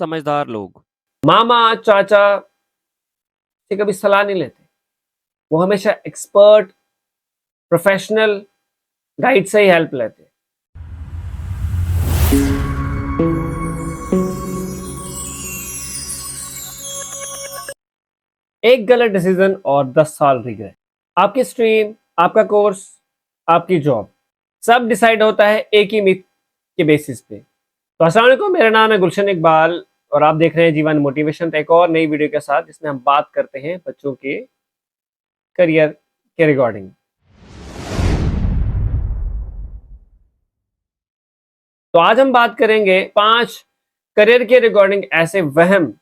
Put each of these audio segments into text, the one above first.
समझदार लोग। मामा चाचा से कभी सलाह नहीं लेते। वो हमेशा एक्सपर्ट, प्रोफेशनल गाइड से ही हेल्प लेते हैं। एक गलत डिसीजन और 10 साल रिग्रेट। आपकी स्ट्रीम, आपका कोर्स, आपकी जॉब, सब डिसाइड होता है एक ही मिथ के बेसिस पे। तो अस्सलाम वालेकुम, मेरा नाम है गुलशन इकबाल और आप देख रहे हैं जीवन मोटिवेशन। एक और नई वीडियो के साथ जिसमें हम बात करते हैं बच्चों के करियर के रिगार्डिंग। तो आज हम बात करेंगे 5 करियर के रिगार्डिंग ऐसे वहम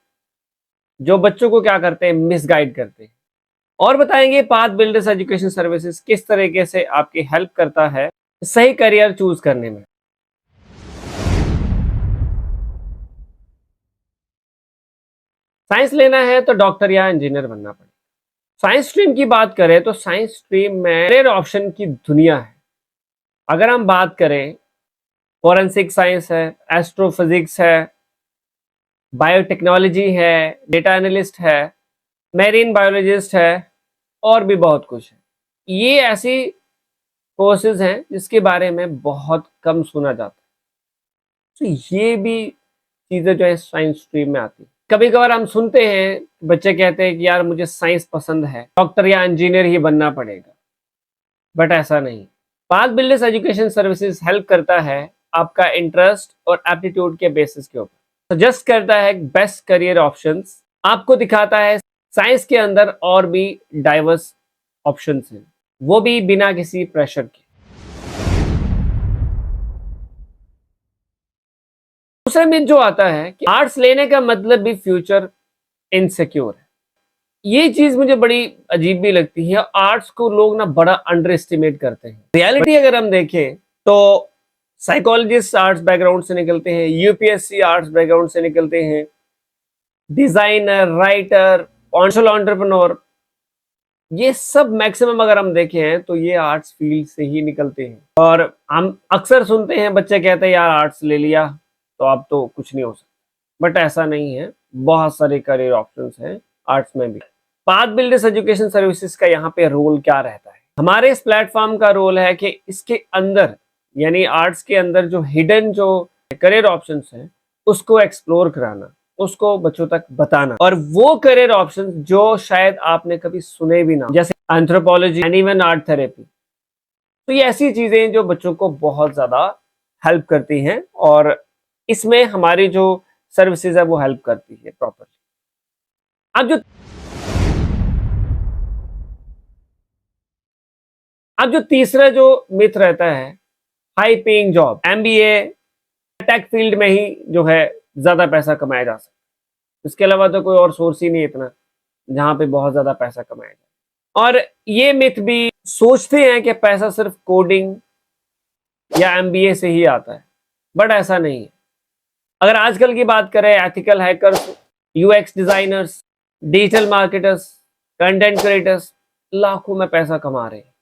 जो बच्चों को क्या करते हैं, मिसगाइड करते हैं, और बताएंगे पाथ बिल्डर्स एजुकेशन सर्विसेज किस तरीके से आपकी हेल्प करता है सही करियर चूज करने में। साइंस लेना है तो डॉक्टर या इंजीनियर बनना पड़ेगा। साइंस स्ट्रीम की बात करें तो साइंस स्ट्रीम में करियर ऑप्शन की दुनिया है। अगर हम बात करें, फॉरेंसिक साइंस है, एस्ट्रोफिजिक्स है, बायोटेक्नोलॉजी है, डेटा एनालिस्ट है, मेरीन बायोलॉजिस्ट है, और भी बहुत कुछ है। ये ऐसी कोर्सेज हैं जिसके बारे में बहुत कम सुना जाता है। तो ये भी चीज़ें जो है साइंस स्ट्रीम में आती है। कभी कभार हम सुनते हैं, बच्चे कहते हैं कि यार मुझे साइंस पसंद है, डॉक्टर या इंजीनियर ही बनना पड़ेगा, बट ऐसा नहीं। Path builders education services help करता है आपका इंटरेस्ट और एप्टीट्यूड के बेसिस के ऊपर, सजेस्ट करता है बेस्ट करियर ऑप्शंस, आपको दिखाता है साइंस के अंदर और भी डाइवर्स ऑप्शंस हैं, वो भी बिना किसी प्रेशर के। दूसरा मिथ जो आता है कि आर्ट्स लेने का मतलब भी फ्यूचर इनसिक्योर है। ये चीज मुझे बड़ी अजीब भी लगती है। आर्ट्स को लोग ना बड़ा अंडर एस्टिमेट करते हैं। रियलिटी अगर हम देखें तो साइकोलॉजिस्ट आर्ट्स बैकग्राउंड से निकलते हैं, यूपीएससी आर्ट्स बैकग्राउंड से निकलते हैं, डिजाइनर, राइटर, कॉन्शल एंटरप्रेन्योर, ये सब मैक्सिमम अगर हम देखें तो ये आर्ट्स फील्ड से ही निकलते हैं। और हम अक्सर सुनते हैं बच्चे कहते हैं यार आर्ट्स ले लिया तो अब तो कुछ नहीं हो सकता, बट ऐसा नहीं है। बहुत सारे करियर ऑप्शंस हैं आर्ट्स में भी। पाथ बिल्डर्स एजुकेशन सर्विसेज का यहाँ पे रोल क्या रहता है? हमारे इस प्लेटफॉर्म का रोल है कि इसके अंदर, यानी आर्ट्स के अंदर जो हिडन जो करियर ऑप्शंस हैं उसको एक्सप्लोर कराना, उसको बच्चों तक बताना, और वो करियर ऑप्शंस जो शायद आपने कभी सुने भी ना, जैसे anthropology and even art therapy. तो ये ऐसी चीजें जो बच्चों को बहुत ज्यादा हेल्प करती हैं और इसमें हमारी जो सर्विसेज है वो हेल्प करती है प्रॉपरली। अब जो तीसरा जो मिथ रहता है, high paying job, MBA, tech field में ही जो है ज्यादा पैसा कमाया जा सकता है, इसके अलावा तो कोई और सोर्स ही नहीं इतना जहां पे बहुत ज्यादा पैसा कमाया जाए। और ये मिथ भी सोचते हैं कि पैसा सिर्फ कोडिंग या एमबीए से ही आता है, बट ऐसा नहीं है। अगर आजकल की बात करें, ethical hackers, UX designers, digital marketers, content creators लाखों में पैसा कमा रहे हैं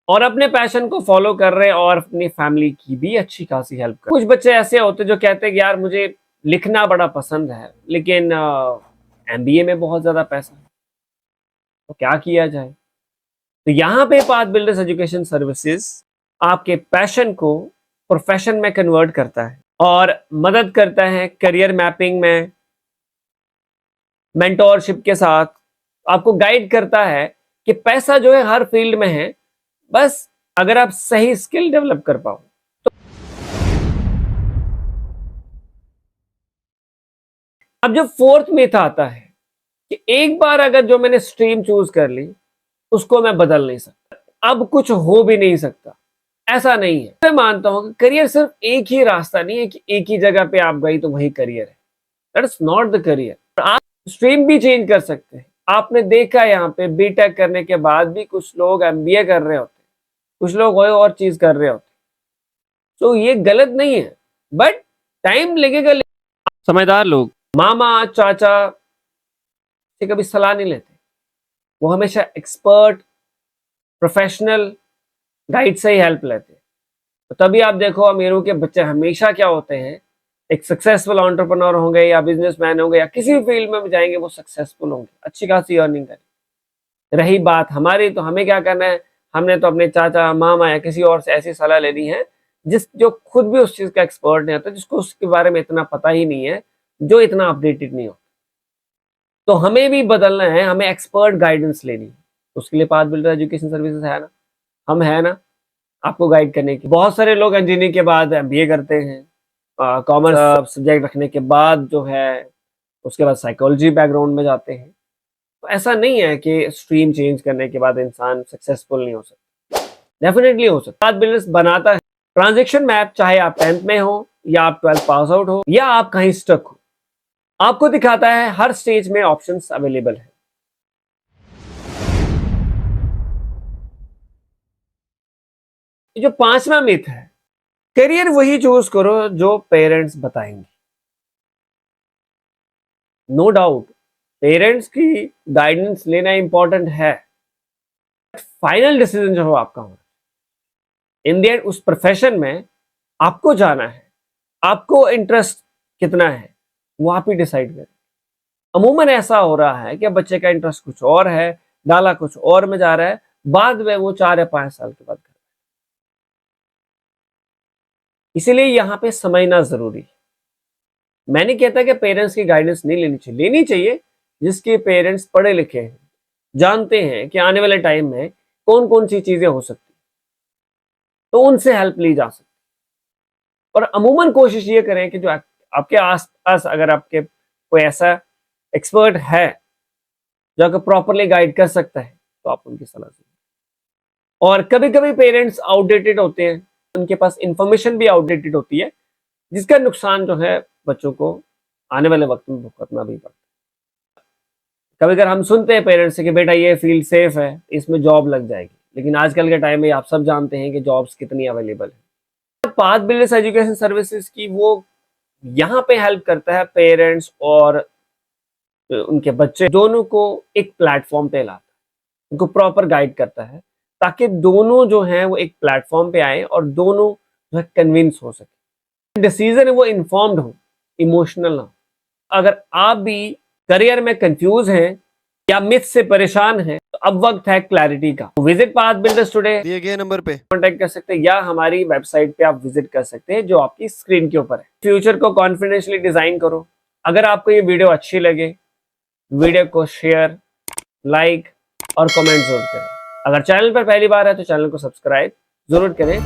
और अपने पैशन को फॉलो कर रहे हैं और अपनी फैमिली की भी अच्छी खासी हेल्प कर रहे हैं। कुछ बच्चे ऐसे होते हैं जो कहते हैं कि यार मुझे लिखना बड़ा पसंद है लेकिन एमबीए में बहुत ज्यादा पैसा है, तो क्या किया जाए? तो यहाँ पे पाथ बिल्डर्स एजुकेशन सर्विसेज आपके पैशन को प्रोफेशन में कन्वर्ट करता है और मदद करता है करियर मैपिंग में, मेंटोरशिप के साथ आपको गाइड करता है कि पैसा जो है हर फील्ड में है, बस अगर आप सही स्किल डेवलप कर पाओ तो। अब जो फोर्थ मिथ आता है कि एक बार अगर जो मैंने स्ट्रीम चूज कर ली उसको मैं बदल नहीं सकता, अब कुछ हो भी नहीं सकता। ऐसा नहीं है। मैं मानता हूं कि करियर सिर्फ एक ही रास्ता नहीं है कि एक ही जगह पे आप गई तो वही करियर है। That is not the career. आप स्ट्रीम भी चेंज कर सकते हैं। आपने देखा यहाँ पे बीटेक करने के बाद भी कुछ लोग एमबीए कर रहे होते, कुछ लोग कोई और चीज कर रहे होते, तो ये गलत नहीं है, बट टाइम लगेगा। समझदार लोग। मामा चाचा से कभी सलाह नहीं लेते। वो हमेशा एक्सपर्ट, प्रोफेशनल गाइड से ही हेल्प लेते हैं। तो तभी आप देखो अमीरों के बच्चे हमेशा क्या होते हैं, एक सक्सेसफुल एंटरप्रेन्योर होंगे या बिजनेसमैन होंगे या किसी भी फील्ड में जाएंगे वो सक्सेसफुल होंगे, अच्छी खासी अर्निंग करेंगे। रही बात हमारी, तो हमें क्या करना है, हमने तो अपने चाचा मामा या किसी और से ऐसी सलाह लेनी है जो खुद भी उस चीज का एक्सपर्ट नहीं होता, जिसको उसके बारे में इतना पता ही नहीं है, जो इतना अपडेटेड नहीं हो। तो हमें भी बदलना है, हमें एक्सपर्ट गाइडेंस लेनी है। उसके लिए पाथ बिल्डर एजुकेशन सर्विसेज है ना, हम है ना आपको गाइड करने की। बहुत सारे लोग इंजीनियरिंग के बाद MBA करते हैं, कॉमर्स सब्जेक्ट रखने के बाद जो है उसके बाद साइकोलॉजी बैकग्राउंड में जाते हैं। तो ऐसा नहीं है कि स्ट्रीम चेंज करने के बाद इंसान सक्सेसफुल नहीं हो सकता, डेफिनेटली हो सकता। पाथ बिल्डर्स बनाता है ट्रांजैक्शन मैप, चाहे आप 10th में हो या आप 12th पास आउट हो या आप कहीं स्टक हो, आपको दिखाता है हर स्टेज में ऑप्शंस अवेलेबल है। जो 5वां मिथ है, करियर वही चूज करो जो पेरेंट्स बताएंगे। नो डाउट पेरेंट्स की गाइडेंस लेना इंपॉर्टेंट है, फाइनल डिसीजन जो हो आपका होना। इन द एंड उस प्रोफेशन में आपको जाना है, आपको इंटरेस्ट कितना है वो आप ही डिसाइड करें। अमूमन ऐसा हो रहा है कि बच्चे का इंटरेस्ट कुछ और है, डाला कुछ और में जा रहा है, बाद में वो 4 या 5 साल के बाद कर। इसीलिए यहाँ पे समझना जरूरी है। मैं नहीं कहता कि पेरेंट्स की गाइडेंस नहीं लेनी चाहिए। जिसके पेरेंट्स पढ़े लिखे हैं, जानते हैं कि आने वाले टाइम में कौन कौन सी चीजें हो सकती, तो उनसे हेल्प ली जा सकती। और अमूमन कोशिश ये करें कि जो आपके आसपास अगर आपके कोई ऐसा एक्सपर्ट है जो आपको प्रॉपरली गाइड कर सकता है, तो आप उनकी सलाह सुनिए। और कभी कभी पेरेंट्स आउटडेटेड होते हैं, उनके पास इंफॉर्मेशन भी आउटडेटेड होती है, जिसका नुकसान जो है बच्चों को आने वाले वक्त में भुगतना भी पड़ता है। कभी अगर हम सुनते हैं पेरेंट्स से कि बेटा ये फील्ड सेफ है, इसमें जॉब लग जाएगी, लेकिन आजकल के टाइम में आप सब जानते हैं कि जॉब्स कितनी अवेलेबल है। पाथ बिल्डर्स एजुकेशन सर्विसेज की वो यहाँ पे हेल्प करता है पेरेंट्स और उनके बच्चे दोनों को एक प्लेटफॉर्म पे लाता है, उनको प्रॉपर गाइड करता है, ताकि दोनों जो हैं वो एक प्लेटफॉर्म पे आए और दोनों जो है कन्विंस हो सके, डिसीजन है वो इन्फॉर्म्ड हो, इमोशनल ना हो। अगर आप भी करियर में कंफ्यूज हैं या मिथ से परेशान हैं, तो अब वक्त है क्लैरिटी का। विजिट पाथ बिल्डर्स टुडे दिए गए नंबर पे कांटेक्ट कर सकते हैं या हमारी वेबसाइट पे आप विजिट कर सकते हैं जो आपकी स्क्रीन के ऊपर है। फ्यूचर को कॉन्फिडेंशियली डिजाइन करो। अगर आपको ये वीडियो अच्छी लगे, वीडियो को शेयर, लाइक और कमेंट जरूर करें। अगर चैनल पर पहली बार है तो चैनल को सब्सक्राइब जरूर करें।